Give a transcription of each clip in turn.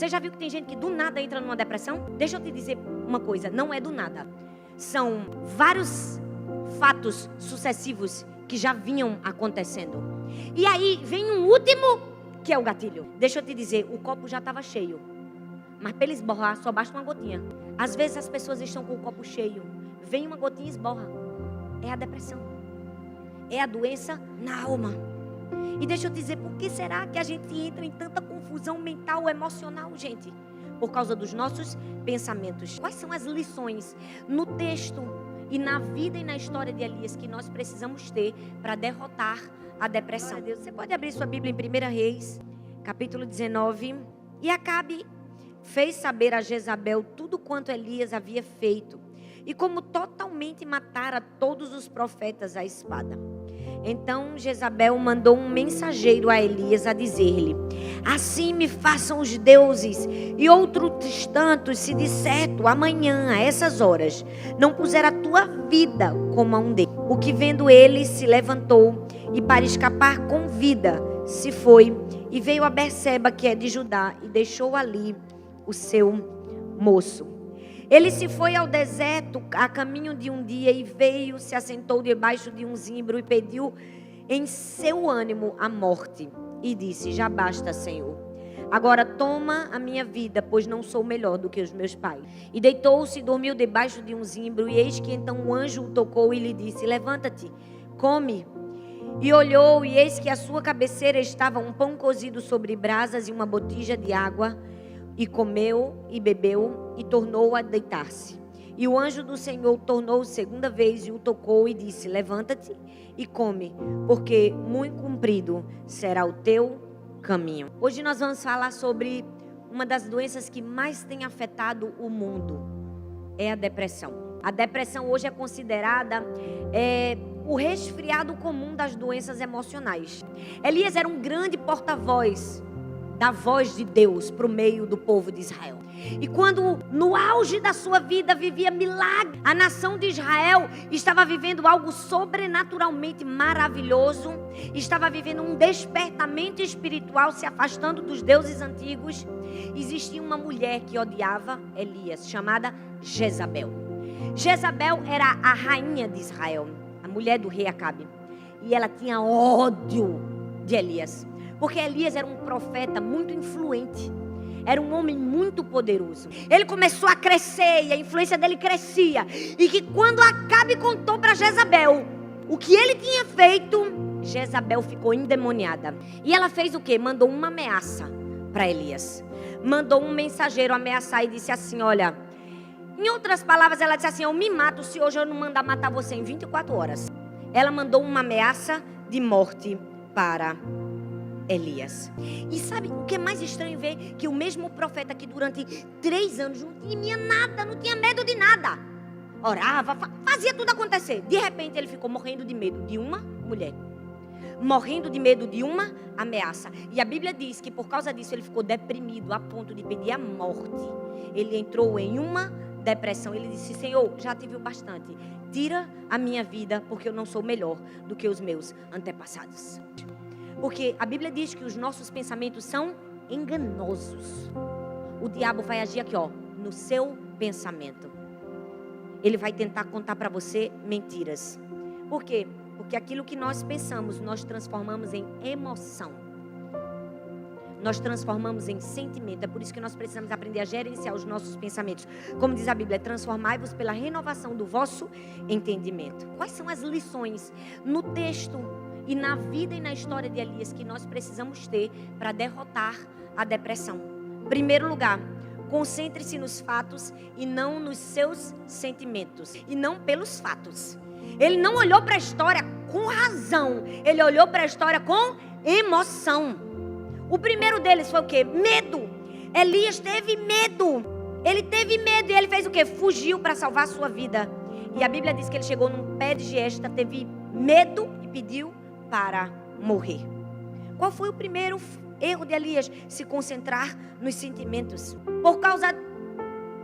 Você já viu que tem gente que do nada entra numa depressão? Deixa eu te dizer uma coisa, não é do nada. São vários fatos sucessivos que já vinham acontecendo. E aí vem um último, que é o gatilho. Deixa eu te dizer, o copo já estava cheio. Mas para ele esborrar, só basta uma gotinha. Às vezes as pessoas estão com o copo cheio. Vem uma gotinha e esborra. É a depressão. É a doença na alma. E deixa eu te dizer, por que será que a gente entra em tanta confusão mental, emocional, gente? Por causa dos nossos pensamentos. Quais são as lições no texto e na vida e na história de Elias que nós precisamos ter para derrotar a depressão? Deus, você pode abrir sua Bíblia em 1 Reis, capítulo 19. E Acabe fez saber a Jezabel tudo quanto Elias havia feito, e como totalmente matara todos os profetas à espada. Então Jezabel mandou um mensageiro a Elias a dizer-lhe: assim me façam os deuses e outros tantos, se de certo amanhã a essas horas não puser a tua vida como a um deles. O que vendo ele se levantou e para escapar com vida se foi e veio a Berseba, que é de Judá, e deixou ali o seu moço. Ele se foi ao deserto a caminho de um dia e veio, se assentou debaixo de um zimbro e pediu em seu ânimo a morte. E disse: já basta, Senhor. Agora toma a minha vida, pois não sou melhor do que os meus pais. E deitou-se e dormiu debaixo de um zimbro. E eis que então um anjo o tocou e lhe disse: levanta-te, come. E olhou, e eis que à sua cabeceira estava um pão cozido sobre brasas e uma botija de água. E comeu e bebeu e tornou a deitar-se. E o anjo do Senhor tornou segunda vez e o tocou e disse: levanta-te e come, porque muito comprido será o teu caminho. Hoje nós vamos falar sobre uma das doenças que mais tem afetado o mundo. É a depressão. A depressão hoje é considerada o resfriado comum das doenças emocionais. Elias era um grande porta-voz da voz de Deus para o meio do povo de Israel. E quando no auge da sua vida vivia milagre, a nação de Israel estava vivendo algo sobrenaturalmente maravilhoso, estava vivendo um despertamento espiritual, se afastando dos deuses antigos. Existia uma mulher que odiava Elias, chamada Jezabel. Jezabel era a rainha de Israel, a mulher do rei Acabe, e ela tinha ódio de Elias. Porque Elias era um profeta muito influente. Era um homem muito poderoso. Ele começou a crescer e a influência dele crescia. E que quando Acabe contou para Jezabel o que ele tinha feito, Jezabel ficou endemoniada. E ela fez o quê? Mandou uma ameaça para Elias. Mandou um mensageiro ameaçar e disse assim: olha, em outras palavras, ela disse assim: eu me mato se hoje eu não mandar matar você em 24 horas. Ela mandou uma ameaça de morte para Elias. E sabe o que é mais estranho ver? Que o mesmo profeta que durante 3 anos não tinha nada, não tinha medo de nada, orava, fazia tudo acontecer. De repente ele ficou morrendo de medo de uma mulher, morrendo de medo de uma ameaça. E a Bíblia diz que por causa disso ele ficou deprimido a ponto de pedir a morte. Ele entrou em uma depressão. Ele disse: Senhor, já tive o bastante, tira a minha vida, porque eu não sou melhor do que os meus antepassados. Porque a Bíblia diz que os nossos pensamentos são enganosos. O diabo vai agir aqui, no seu pensamento. Ele vai tentar contar para você mentiras. Por quê? Porque aquilo que nós pensamos, nós transformamos em emoção. Nós transformamos em sentimento. É por isso que nós precisamos aprender a gerenciar os nossos pensamentos. Como diz a Bíblia: transformai-vos pela renovação do vosso entendimento. Quais são as lições no texto e na vida e na história de Elias que nós precisamos ter para derrotar a depressão? Primeiro lugar, concentre-se nos fatos e não nos seus sentimentos. E não pelos fatos. Ele não olhou para a história com razão. Ele olhou para a história com emoção. O primeiro deles foi o quê? Medo. Elias teve medo. Ele teve medo e ele fez o quê? Fugiu para salvar a sua vida. E a Bíblia diz que ele chegou num pé de gesta, teve medo e pediu para morrer. Qual foi o primeiro erro de Elias? Se concentrar nos sentimentos. Por causa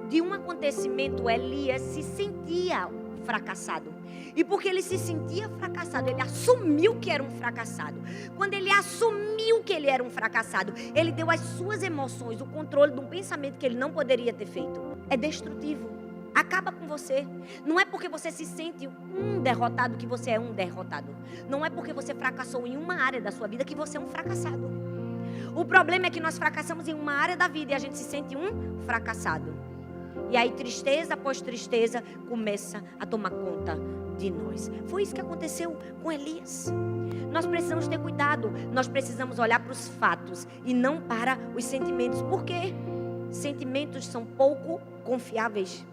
de um acontecimento, Elias se sentia fracassado. E porque ele se sentia fracassado, ele assumiu que era um fracassado. Quando ele assumiu que ele era um fracassado, ele deu às suas emoções o controle de um pensamento que ele não poderia ter feito. É destrutivo. Acaba com você. Não é porque você se sente um derrotado que você é um derrotado. Não é porque você fracassou em uma área da sua vida que você é um fracassado. O problema é que nós fracassamos em uma área da vida e a gente se sente um fracassado. E aí tristeza após tristeza começa a tomar conta de nós. Foi isso que aconteceu com Elias. Nós precisamos ter cuidado. Nós precisamos olhar para os fatos e não para os sentimentos. Por quê? Sentimentos são pouco confiáveis.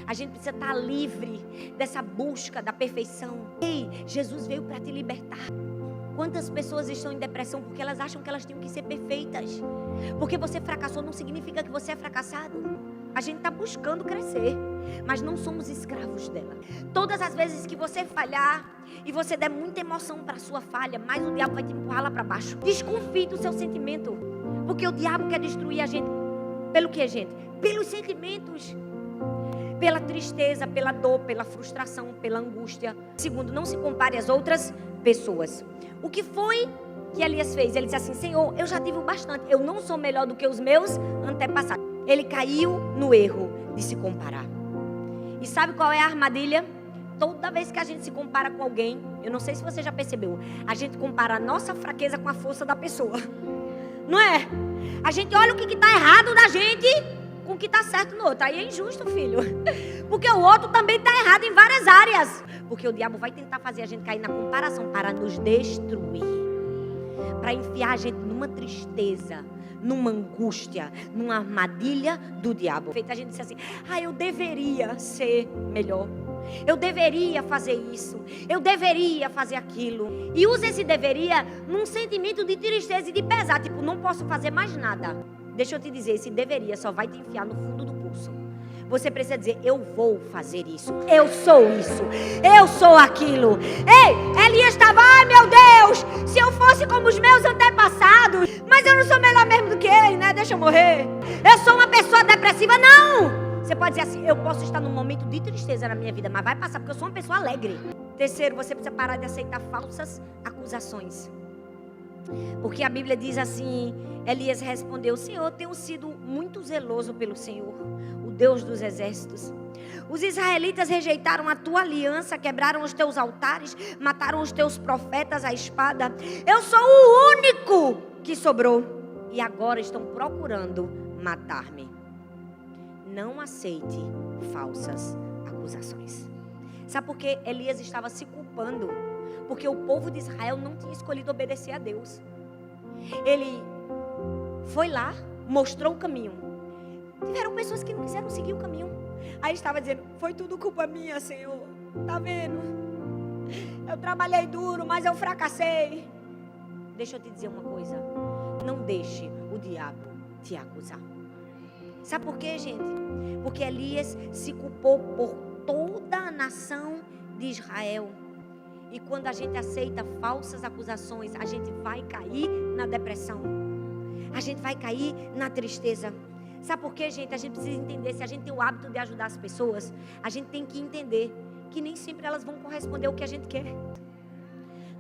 A gente precisa estar livre dessa busca da perfeição. Ei, Jesus veio para te libertar. Quantas pessoas estão em depressão porque elas acham que elas têm que ser perfeitas? Porque você fracassou não significa que você é fracassado. A gente está buscando crescer, mas não somos escravos dela. Todas as vezes que você falhar e você der muita emoção para a sua falha, mais o diabo vai te empurrar lá para baixo. Desconfie do seu sentimento, porque o diabo quer destruir a gente. Pelo que, gente? Pelos sentimentos. Pela tristeza, pela dor, pela frustração, pela angústia. Segundo, não se compare às outras pessoas. O que foi que Elias fez? Ele disse assim: Senhor, eu já tive o bastante. Eu não sou melhor do que os meus antepassados. Ele caiu no erro de se comparar. E sabe qual é a armadilha? Toda vez que a gente se compara com alguém, eu não sei se você já percebeu, a gente compara a nossa fraqueza com a força da pessoa. Não é? A gente olha o que está errado da gente com o que está certo no outro. Aí é injusto, filho. Porque o outro também está errado em várias áreas. Porque o diabo vai tentar fazer a gente cair na comparação para nos destruir. Para enfiar a gente numa tristeza, numa angústia, numa armadilha do diabo. A gente disse assim: eu deveria ser melhor. Eu deveria fazer isso. Eu deveria fazer aquilo. E usa esse deveria num sentimento de tristeza e de pesar. Tipo, não posso fazer mais nada. Deixa eu te dizer, esse deveria só vai te enfiar no fundo do poço. Você precisa dizer: eu vou fazer isso. Eu sou isso. Eu sou aquilo. Ei, Elias estava: ai meu Deus, se eu fosse como os meus antepassados. Mas eu não sou melhor mesmo do que ele, né? Deixa eu morrer. Eu sou uma pessoa depressiva. Não! Você pode dizer assim: eu posso estar num momento de tristeza na minha vida, mas vai passar, porque eu sou uma pessoa alegre. Terceiro, você precisa parar de aceitar falsas acusações. Porque a Bíblia diz assim: Elias respondeu: Senhor, eu tenho sido muito zeloso pelo Senhor, o Deus dos exércitos. Os israelitas rejeitaram a tua aliança, quebraram os teus altares, mataram os teus profetas à espada. Eu sou o único que sobrou e agora estão procurando matar-me. Não aceite falsas acusações. Sabe por que Elias estava se culpando? Porque o povo de Israel não tinha escolhido obedecer a Deus. Ele foi lá, mostrou o caminho. Tiveram pessoas que não quiseram seguir o caminho. Aí estava dizendo: foi tudo culpa minha, Senhor. Tá vendo? Eu trabalhei duro, mas eu fracassei. Deixa eu te dizer uma coisa: não deixe o diabo te acusar. Sabe por quê, gente? Porque Elias se culpou por toda a nação de Israel. E quando a gente aceita falsas acusações, a gente vai cair na depressão. A gente vai cair na tristeza. Sabe por quê, gente? A gente precisa entender, se a gente tem o hábito de ajudar as pessoas, a gente tem que entender que nem sempre elas vão corresponder ao que a gente quer.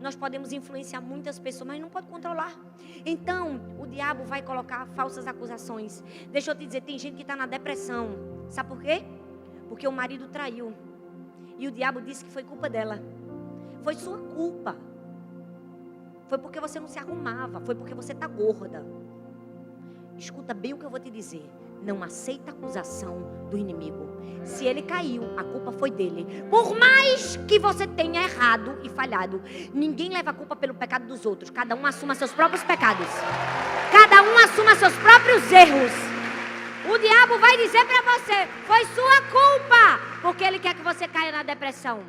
Nós podemos influenciar muitas pessoas, mas não pode controlar. Então, o diabo vai colocar falsas acusações. Deixa eu te dizer, tem gente que está na depressão. Sabe por quê? Porque o marido traiu. E o diabo disse que foi culpa dela. Foi sua culpa. Foi porque você não se arrumava. Foi porque você está gorda. Escuta bem o que eu vou te dizer. Não aceita a acusação do inimigo. Se ele caiu, a culpa foi dele. Por mais que você tenha errado e falhado, ninguém leva a culpa pelo pecado dos outros. Cada um assuma seus próprios pecados. Cada um assuma seus próprios erros. O diabo vai dizer para você: foi sua culpa, porque ele quer que você caia na depressão.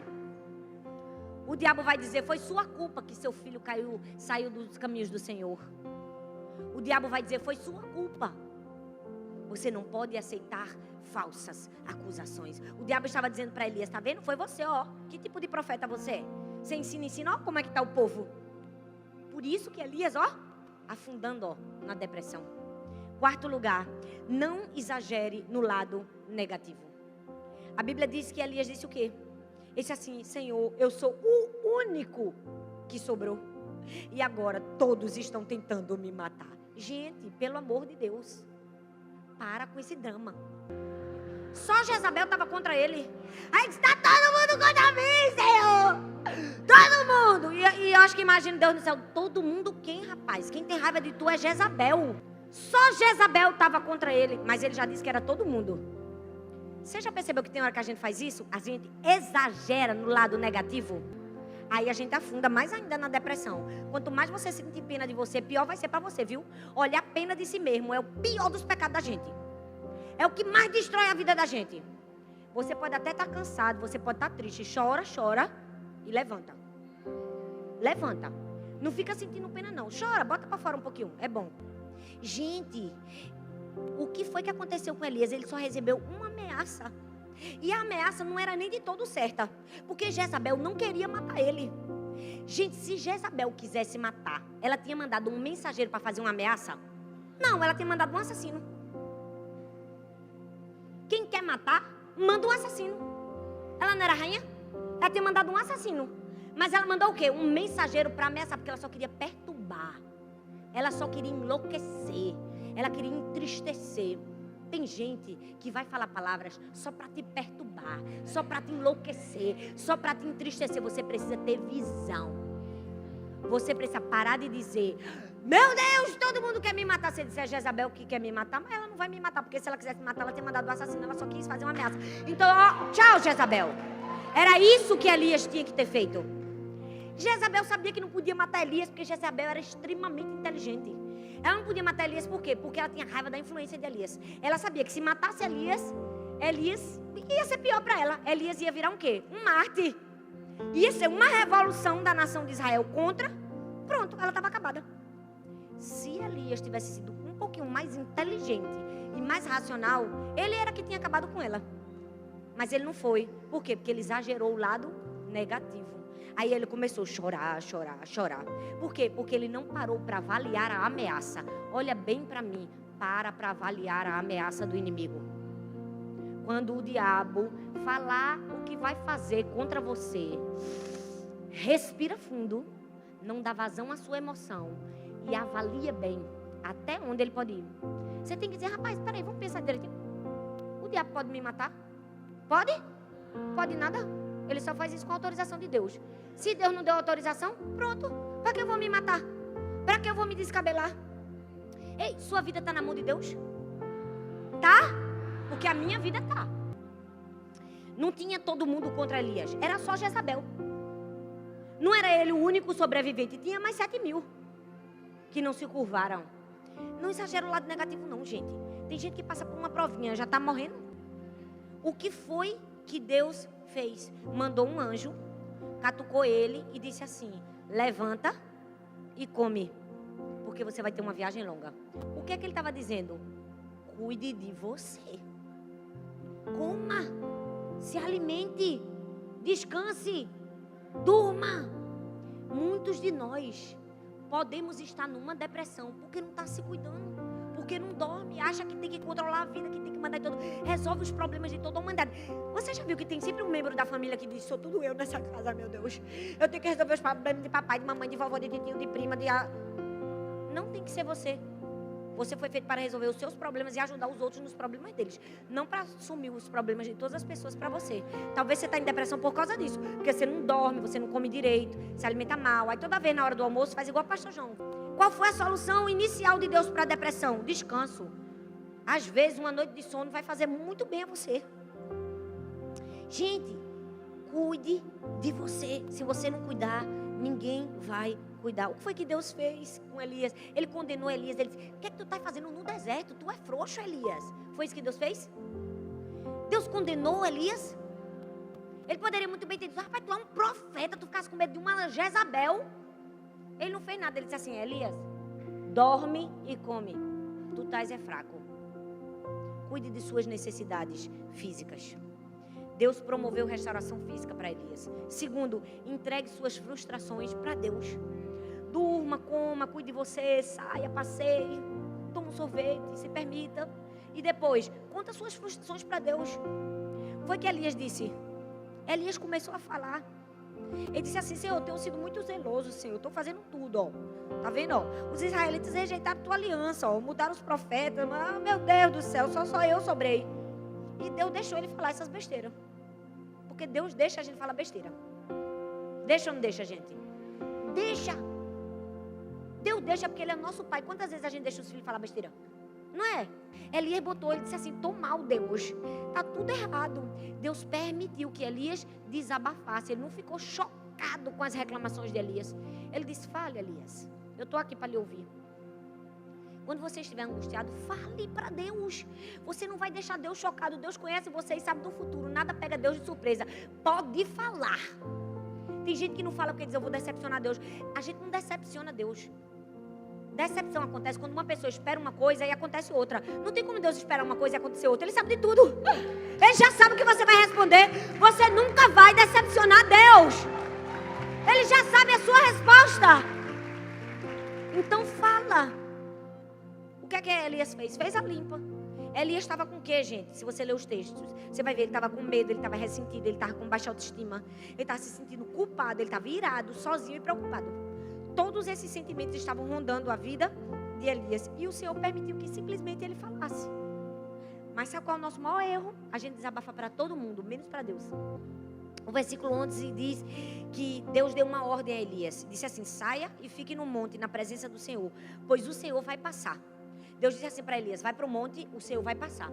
O diabo vai dizer: foi sua culpa que seu filho saiu dos caminhos do Senhor. O diabo vai dizer: foi sua culpa. Você não pode aceitar falsas acusações. O diabo estava dizendo para Elias: tá vendo? Foi você, ó. Que tipo de profeta você é? Você ensina, ó, como é que está o povo. Por isso que Elias, ó, afundando, ó, na depressão. Quarto lugar, não exagere no lado negativo. A Bíblia diz que Elias disse o quê? Ele disse assim: Senhor, eu sou o único que sobrou. E agora todos estão tentando me matar. Gente, pelo amor de Deus, para com esse drama. Só Jezabel estava contra ele. Aí disse: está todo mundo contra mim, Senhor. Todo mundo. E eu acho que imagina Deus no céu. Todo mundo quem, rapaz? Quem tem raiva de tu é Jezabel. Só Jezabel estava contra ele. Mas ele já disse que era todo mundo. Você já percebeu que tem hora que a gente faz isso? A gente exagera no lado negativo. Aí a gente afunda mais ainda na depressão. Quanto mais você sentir pena de você, pior vai ser para você, viu? Olha, a pena de si mesmo é o pior dos pecados da gente. É o que mais destrói a vida da gente. Você pode até estar cansado, você pode estar triste. Chora, chora e levanta. Levanta. Não fica sentindo pena não. Chora, bota para fora um pouquinho. É bom. Gente, o que foi que aconteceu com Elias? Ele só recebeu uma ameaça. E a ameaça não era nem de todo certa. Porque Jezabel não queria matar ele. Gente, se Jezabel quisesse matar, ela tinha mandado um mensageiro para fazer uma ameaça? Não, ela tinha mandado um assassino. Quem quer matar, manda um assassino. Ela não era rainha? Ela tinha mandado um assassino. Mas ela mandou o quê? Um mensageiro para ameaçar, porque ela só queria perturbar. Ela só queria enlouquecer. Ela queria entristecer. Tem gente que vai falar palavras só para te perturbar, só para te enlouquecer, só para te entristecer. Você precisa ter visão. Você precisa parar de dizer: meu Deus, todo mundo quer me matar. Se disser Jezabel que quer me matar, mas ela não vai me matar, porque se ela quisesse me matar, ela tinha mandado o assassino. Ela só quis fazer uma ameaça. Então, ó, tchau, Jezabel. Era isso que Elias tinha que ter feito. Jezabel sabia que não podia matar Elias, porque Jezabel era extremamente inteligente. Ela não podia matar Elias por quê? Porque ela tinha raiva da influência de Elias. Ela sabia que se matasse Elias ia ser pior para ela. Elias ia virar um quê? Um mártir. Ia ser uma revolução da nação de Israel contra. Pronto, ela estava acabada. Se Elias tivesse sido um pouquinho mais inteligente e mais racional, ele era que tinha acabado com ela. Mas ele não foi. Por quê? Porque ele exagerou o lado negativo. Aí ele começou a chorar, chorar, chorar. Por quê? Porque ele não parou para avaliar a ameaça. Olha bem para mim. Para avaliar a ameaça do inimigo. Quando o diabo falar o que vai fazer contra você, respira fundo, não dá vazão à sua emoção e avalia bem até onde ele pode ir. Você tem que dizer: rapaz, peraí, vamos pensar direitinho. O diabo pode me matar? Pode? Pode nada? Ele só faz isso com a autorização de Deus. Se Deus não deu autorização, pronto. Para que eu vou me matar? Para que eu vou me descabelar? Ei, sua vida está na mão de Deus? Tá? Porque a minha vida tá. Não tinha todo mundo contra Elias. Era só Jezabel. Não era ele o único sobrevivente. Tinha mais 7.000 que não se curvaram. Não exagera o lado negativo não, gente. Tem gente que passa por uma provinha, já está morrendo. O que foi que Deus fez? Mandou um anjo, catucou ele e disse assim: levanta e come, porque você vai ter uma viagem longa. O que é que ele estava dizendo? Cuide de você. Coma, se alimente, descanse, durma. Muitos de nós podemos estar numa depressão porque não está se cuidando. Porque não dorme, acha que tem que controlar a vida, que tem que mandar tudo, resolve os problemas de toda a humanidade. Você já viu que tem sempre um membro da família que diz: sou tudo eu nessa casa, meu Deus. Eu tenho que resolver os problemas de papai, de mamãe, de vovó, de tio, de prima, Não tem que ser você. Você foi feito para resolver os seus problemas e ajudar os outros nos problemas deles. Não para assumir os problemas de todas as pessoas para você. Talvez você está em depressão por causa disso. Porque você não dorme, você não come direito, se alimenta mal. Aí toda vez na hora do almoço faz igual o pastor João. Qual foi a solução inicial de Deus para a depressão? Descanso. Às vezes uma noite de sono vai fazer muito bem a você. Gente, cuide de você. Se você não cuidar, ninguém vai cuidar. O que foi que Deus fez com Elias? Ele condenou Elias. Ele disse: o que é que tu está fazendo no deserto? Tu é frouxo, Elias. Foi isso que Deus fez? Deus condenou Elias? Ele poderia muito bem ter dito: rapaz, tu é um profeta, tu ficasse com medo de uma Jezabel. Ele não fez nada. Ele disse assim: Elias, dorme e come. Tu estás fraco. Cuide de suas necessidades físicas. Deus promoveu restauração física para Elias. Segundo, entregue suas frustrações para Deus. Durma, coma, cuide de você, saia, passeie, toma um sorvete, se permita. E depois, conta suas frustrações para Deus. Foi que Elias disse: Elias começou a falar. Ele disse assim: Senhor, eu tenho sido muito zeloso, Senhor. Eu estou fazendo tudo, ó. Tá vendo, ó? Os israelitas rejeitaram tua aliança, ó. Mudaram os profetas. Ah, meu Deus do céu, só eu sobrei. E Deus deixou ele falar essas besteiras. Porque Deus deixa a gente falar besteira. Deixa ou não deixa, gente? Deixa. Deus deixa porque Ele é nosso Pai. Quantas vezes a gente deixa os filhos falar besteira? Não é? Elias botou, ele disse assim: tô mal, Deus. Tá tudo errado. Deus permitiu que Elias desabafasse. Ele não ficou chocado com as reclamações de Elias. Ele disse: fale, Elias. Eu estou aqui para lhe ouvir. Quando você estiver angustiado, fale para Deus. Você não vai deixar Deus chocado. Deus conhece você e sabe do futuro. Nada pega Deus de surpresa. Pode falar. Tem gente que não fala porque diz: eu vou decepcionar Deus. A gente não decepciona Deus. Decepção acontece quando uma pessoa espera uma coisa e acontece outra. Não tem como Deus esperar uma coisa e acontecer outra. Ele sabe de tudo. Ele já sabe o que você vai responder. Você nunca vai decepcionar Deus. Ele já sabe a sua resposta. Então fala. O que é que Elias fez? Fez a limpa. Elias estava com o quê, gente? Se você ler os textos, você vai ver, ele estava com medo, ele estava ressentido, ele estava com baixa autoestima, ele estava se sentindo culpado, ele estava irado, sozinho e preocupado. Todos esses sentimentos estavam rondando a vida de Elias. E o Senhor permitiu que simplesmente ele falasse. Mas sabe qual é o nosso maior erro? A gente desabafa para todo mundo, menos para Deus. O versículo 11 diz que Deus deu uma ordem a Elias. Disse assim: saia e fique no monte, na presença do Senhor, pois o Senhor vai passar. Deus disse assim para Elias: vai para o monte, o Senhor vai passar.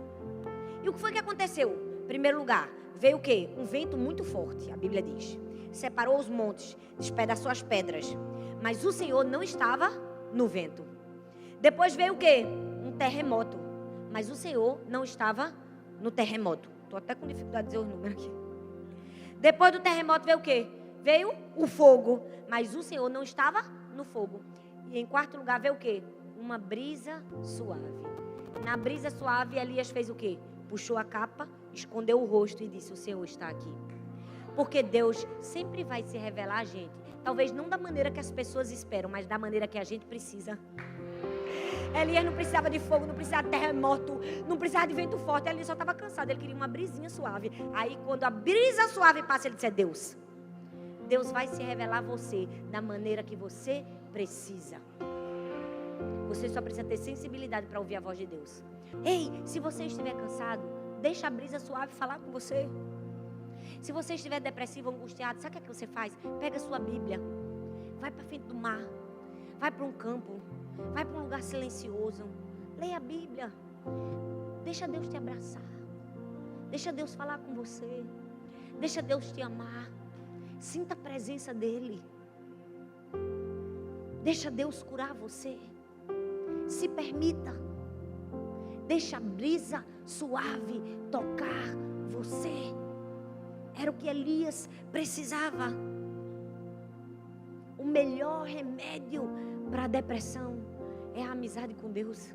E o que foi que aconteceu? Em primeiro lugar, veio o quê? Um vento muito forte, a Bíblia diz. Separou os montes, despedaçou as pedras. Mas o Senhor não estava no vento. Depois veio o quê? Um terremoto. Mas o Senhor não estava no terremoto. Estou até com dificuldade de dizer os números aqui. Depois do terremoto veio o quê? Veio o fogo. Mas o Senhor não estava no fogo. E em quarto lugar veio o quê? Uma brisa suave. Na brisa suave, Elias fez o quê? Puxou a capa, escondeu o rosto e disse: o Senhor está aqui. Porque Deus sempre vai se revelar a gente. Talvez não da maneira que as pessoas esperam, mas da maneira que a gente precisa. Elias não precisava de fogo, não precisava de terremoto, não precisava de vento forte. Elias só estava cansado, ele queria uma brisinha suave. Aí quando a brisa suave passa, ele disse: é Deus. Deus vai se revelar a você da maneira que você precisa. Você só precisa ter sensibilidade para ouvir a voz de Deus. Ei, se você estiver cansado, deixa a brisa suave falar com você. Se você estiver depressivo, angustiado, sabe o que você faz? Pega a sua Bíblia, vai para frente do mar, vai para um campo, vai para um lugar silencioso, leia a Bíblia, deixa Deus te abraçar, deixa Deus falar com você, deixa Deus te amar, sinta a presença dEle, deixa Deus curar você, se permita, deixa a brisa suave tocar você. Era o que Elias precisava. O melhor remédio para a depressão é a amizade com Deus.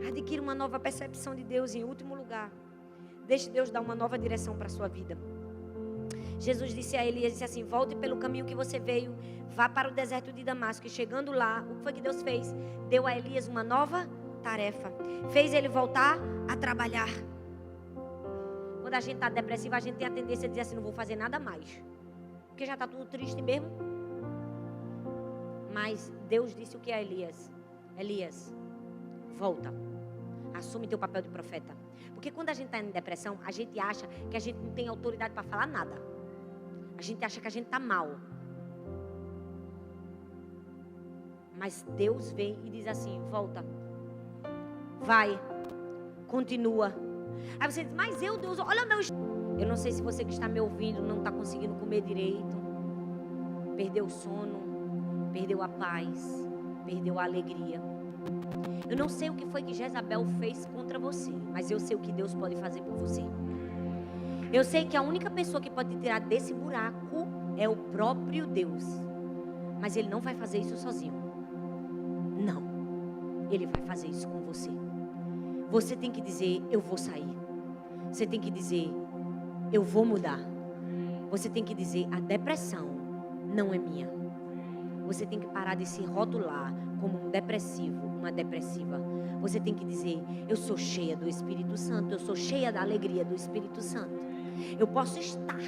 Adquira uma nova percepção de Deus. Em último lugar, deixe Deus dar uma nova direção para a sua vida. Jesus disse a Elias, disse assim: volte pelo caminho que você veio, vá para o deserto de Damasco. E chegando lá, o que foi que Deus fez? Deu a Elias uma nova tarefa. Fez ele voltar a trabalhar. Quando a gente está depressivo, a gente tem a tendência de dizer assim: não vou fazer nada mais, porque já está tudo triste mesmo. Mas Deus disse o que a Elias? Elias, volta, assume teu papel de profeta. Porque quando a gente está em depressão, a gente acha que a gente não tem autoridade para falar nada. A gente acha que a gente está mal. Mas Deus vem e diz assim: volta, vai, continua. Aí você diz: mas Deus, olha o meu... Eu não sei se você que está me ouvindo não está conseguindo comer direito, perdeu o sono, perdeu a paz, perdeu a alegria. Eu não sei o que foi que Jezabel fez contra você, mas eu sei o que Deus pode fazer por você. Eu sei que a única pessoa que pode te tirar desse buraco é o próprio Deus. Mas Ele não vai fazer isso sozinho. Não. Ele vai fazer isso com você. Você tem que dizer: eu vou sair. Você tem que dizer: eu vou mudar. Você tem que dizer: a depressão não é minha. Você tem que parar de se rotular como um depressivo, uma depressiva. Você tem que dizer: eu sou cheia do Espírito Santo. Eu sou cheia da alegria do Espírito Santo. Eu posso estar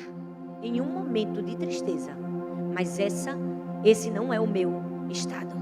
em um momento de tristeza. Mas esse não é o meu estado.